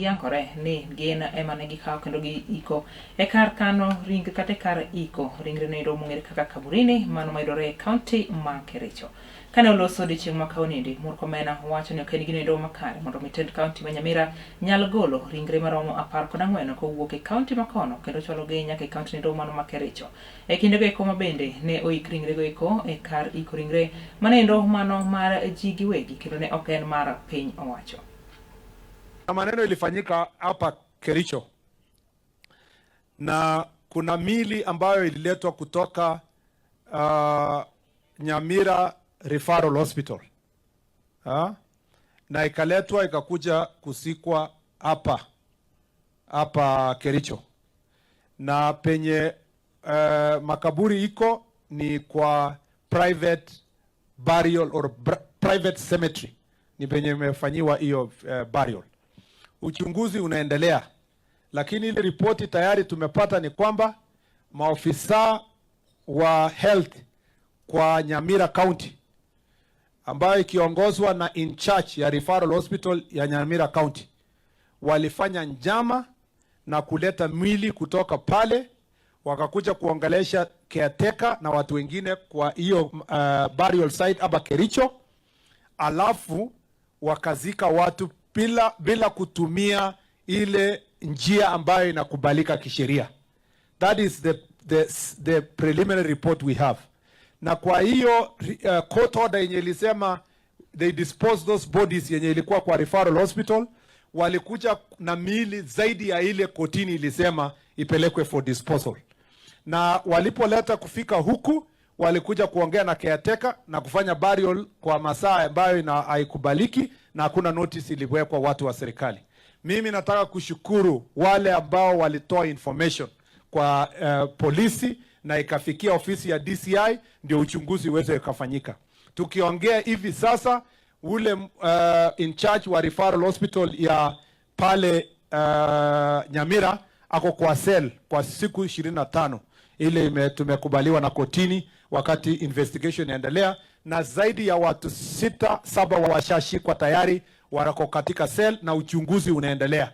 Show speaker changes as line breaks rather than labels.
Yankore ni gin ema ne gikawo kendo giiko e kar kano ring kata kar iko ringre ne romo ng'ere kaka kaburini mano mayudore e kaunti ma Kericho. Kane oloso odiochieng' ma kawuonendi, Murkomen wacho ni ok en gino makare mondo mitend kaunti ma Nyamira nyal golo ringre maromo 14 kowuok e kaunti ma kono kendo chwalo gi nyaka e kaunti mano ma Kericho. E kinde go eko ma bende ne oik ringre go eko e kar iko ringre manendo mano mar ji giwegi kendo ne ok en mar piny owacho.
Maneno ilifanyika hapa Kericho na kuna mili ambayo ililetwa kutoka Nyamira Referral Hospital na ikaletwa ikakuja kusikwa hapa Kericho, na penye makaburi iko ni kwa private burial or private cemetery, ni penye imefanyiwa hiyo burial. Uchunguzi unaendelea, lakini ile ripoti tayari tumepata ni kwamba maofisa wa health kwa Nyamira County ambayo ikiongozwa na in charge ya Referral Hospital ya Nyamira County walifanya njama na kuleta mwili kutoka pale, wakakuja kuongelesha caretaker na watu wengine kwa hiyo burial site hapa Kericho, alafu wakazika watu bila kutumia ile njia ambayo inakubalika kisheria. That is the preliminary report we have. Na kwa hiyo court order yenye ilisema they dispose those bodies yenye ilikuwa kwa Referral Hospital, walikuja na miili zaidi ya ile kotini ilisema ipelekwe for disposal. Na walipoleta kufika huku, walikuja kuongea na caretaker na kufanya burial kwa masaa ambayo haikubaliki na hakuna notice iliwekwa watu wa serikali. Mimi nataka kushukuru wale ambao walitoa information kwa polisi na ikafikia ofisi ya DCI ndio uchunguzi uweze kufanyika. Tukiongea hivi sasa, ule in charge wa Referral Hospital ya pale Nyamira ako kwa cell kwa siku 25. Ile tumekubaliwa na kotini wakati investigation inaendelea, na zaidi ya watu 6-7 washashikwa tayari, warako katika cell na uchunguzi unaendelea.